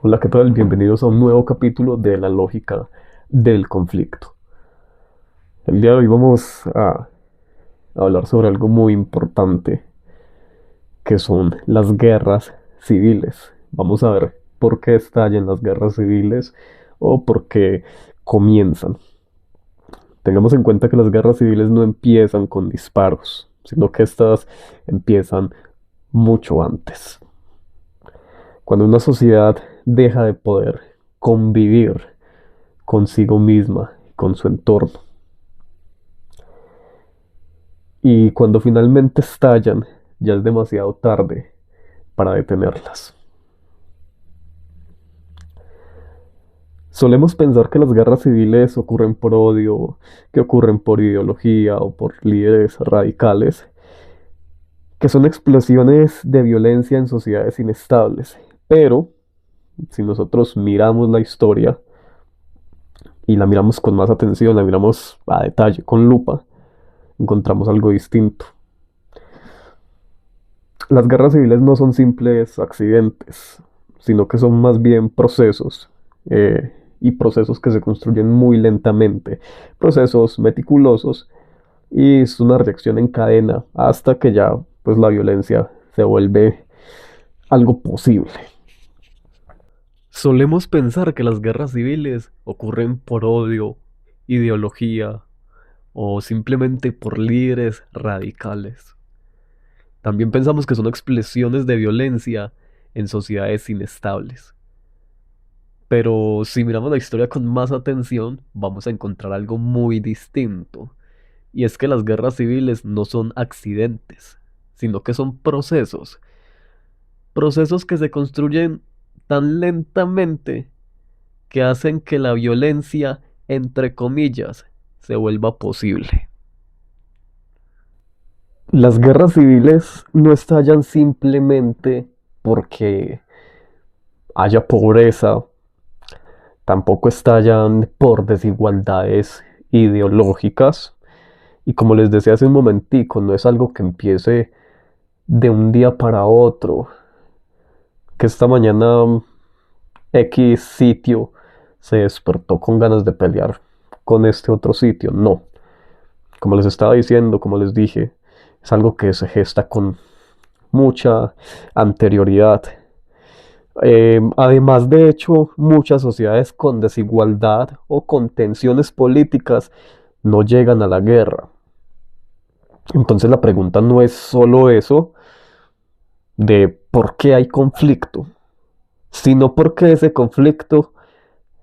Hola, ¿qué tal? Bienvenidos a un nuevo capítulo de la lógica del conflicto. El día de hoy vamos a hablar sobre algo muy importante, que son las guerras civiles. Vamos a ver por qué estallan las guerras civiles o por qué comienzan. Tengamos en cuenta que las guerras civiles no empiezan con disparos, sino que estas empiezan mucho antes. Cuando una sociedad deja de poder convivir consigo misma, con su entorno. Y cuando finalmente estallan, ya es demasiado tarde para detenerlas. Solemos pensar que las guerras civiles ocurren por odio, que ocurren por ideología o por líderes radicales, que son explosiones de violencia en sociedades inestables. Pero si nosotros miramos la historia y la miramos con más atención, la miramos a detalle, con lupa, encontramos algo distinto. Las guerras civiles no son simples accidentes, sino que son más bien procesos, y procesos que se construyen muy lentamente, procesos meticulosos, y es una reacción en cadena hasta que ya pues la violencia se vuelve algo posible. Solemos pensar que las guerras civiles ocurren por odio, ideología o simplemente por líderes radicales. También pensamos que son explosiones de violencia en sociedades inestables. Pero si miramos la historia con más atención, vamos a encontrar algo muy distinto. Y es que las guerras civiles no son accidentes, sino que son procesos. Procesos que se construyen tan lentamente que hacen que la violencia, entre comillas, se vuelva posible. Las guerras civiles no estallan simplemente porque haya pobreza, tampoco estallan por desigualdades ideológicas. Y como les decía hace un momentico, no es algo que empiece de un día para otro, que esta mañana X sitio se despertó con ganas de pelear con este otro sitio. No, como les estaba diciendo, como les dije, es algo que se gesta con mucha anterioridad. Además, de hecho, muchas sociedades con desigualdad o con tensiones políticas no llegan a la guerra. Entonces la pregunta no es solo eso de por qué hay conflicto, sino por qué ese conflicto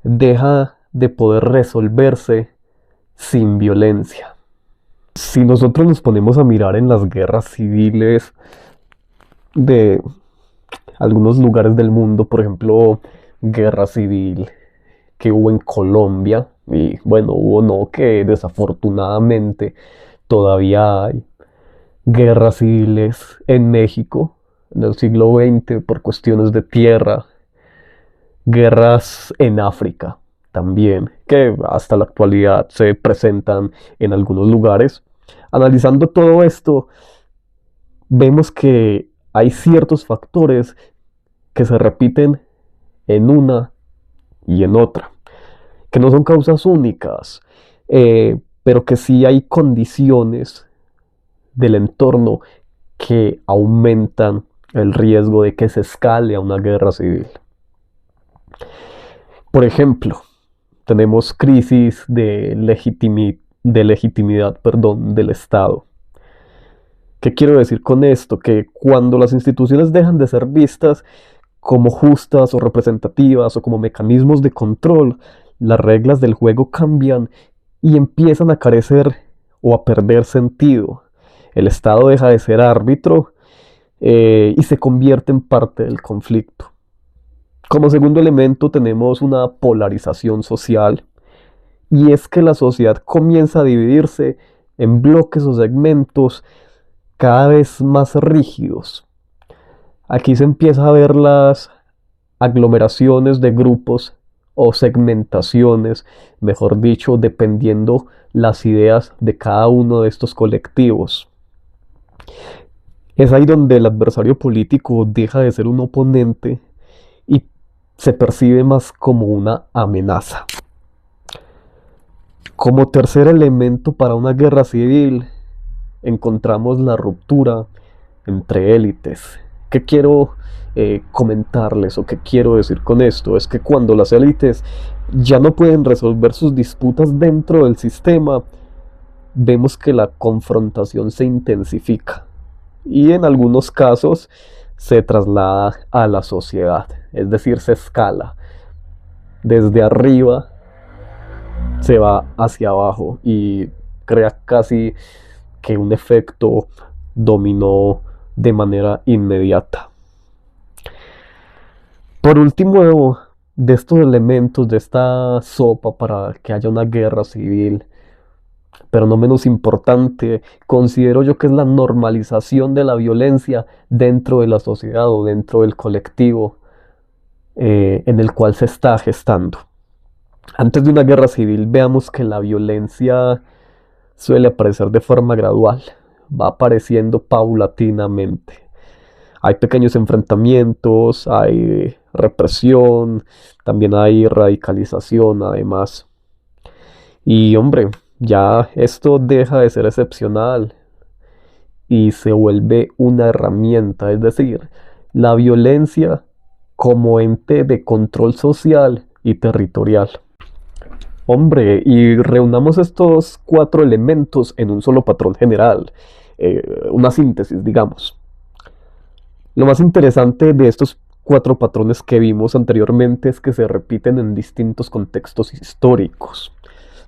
deja de poder resolverse sin violencia. Si nosotros nos ponemos a mirar en las guerras civiles de algunos lugares del mundo, por ejemplo, guerra civil que hubo en Colombia, y bueno, hubo no, que desafortunadamente todavía hay guerras civiles en México en el siglo XX por cuestiones de tierra, guerras en África también, que hasta la actualidad se presentan en algunos lugares. Analizando todo esto, vemos que hay ciertos factores que se repiten en una y en otra, que no son causas únicas, pero que sí hay condiciones del entorno que aumentan el riesgo de que se escale a una guerra civil. Por ejemplo, tenemos crisis de legitimidad, perdón, del Estado. ¿Qué quiero decir con esto? Que cuando las instituciones dejan de ser vistas como justas o representativas o como mecanismos de control, las reglas del juego cambian y empiezan a carecer o a perder sentido. El Estado deja de ser árbitro, y se convierte en parte del conflicto. Como segundo elemento tenemos una polarización social, y es que la sociedad comienza a dividirse en bloques o segmentos cada vez más rígidos. Aquí se empieza a ver las aglomeraciones de grupos o segmentaciones, mejor dicho, dependiendo las ideas de cada uno de estos colectivos. Es ahí donde el adversario político deja de ser un oponente y se percibe más como una amenaza. Como tercer elemento para una guerra civil, encontramos la ruptura entre élites. ¿Qué quiero comentarles o qué quiero decir con esto? Es que cuando las élites ya no pueden resolver sus disputas dentro del sistema, vemos que la confrontación se intensifica y en algunos casos se traslada a la sociedad, es decir, se escala desde arriba, se va hacia abajo y crea casi que un efecto dominó de manera inmediata. Por último, de estos elementos, de esta sopa para que haya una guerra civil, pero no menos importante, considero yo que es la normalización de la violencia dentro de la sociedad o dentro del colectivo en el cual se está gestando. Antes de una guerra civil, veamos que la violencia suele aparecer de forma gradual, va apareciendo paulatinamente. Hay pequeños enfrentamientos, hay represión, también hay radicalización además. Y hombre, ya esto deja de ser excepcional y se vuelve una herramienta, es decir, la violencia como ente de control social y territorial. Hombre, y reunamos estos 4 elementos en un solo patrón general, una síntesis, digamos. Lo más interesante de estos 4 patrones que vimos anteriormente es que se repiten en distintos contextos históricos.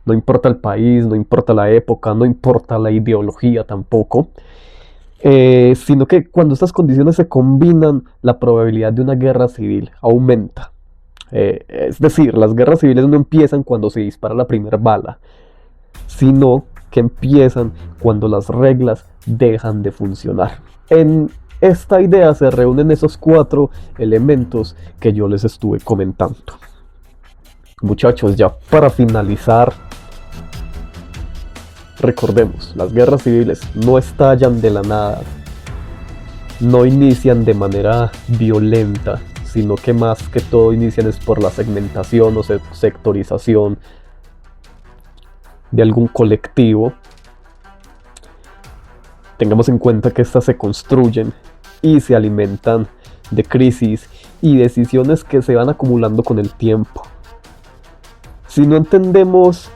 No importa el país, no importa la época, no importa la ideología tampoco, sino que cuando estas condiciones se combinan, la probabilidad de una guerra civil aumenta. Es decir, las guerras civiles no empiezan cuando se dispara la primera bala, sino que empiezan cuando las reglas dejan de funcionar. En esta idea se reúnen esos 4 elementos que yo les estuve comentando. Muchachos, ya para finalizar, recordemos, las guerras civiles no estallan de la nada, no inician de manera violenta, sino que más que todo inician es por la segmentación o sectorización de algún colectivo. Tengamos en cuenta que estas se construyen y se alimentan de crisis y decisiones que se van acumulando con el tiempo. Si no entendemos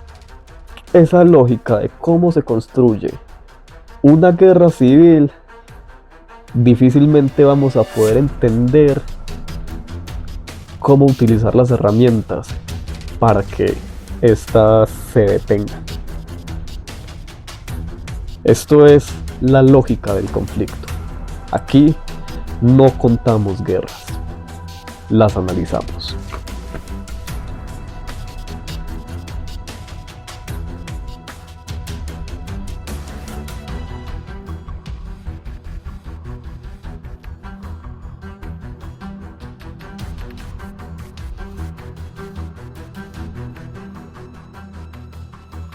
esa lógica de cómo se construye una guerra civil, difícilmente vamos a poder entender cómo utilizar las herramientas para que éstas se detengan. Esto es la lógica del conflicto. Aquí no contamos guerras, las analizamos.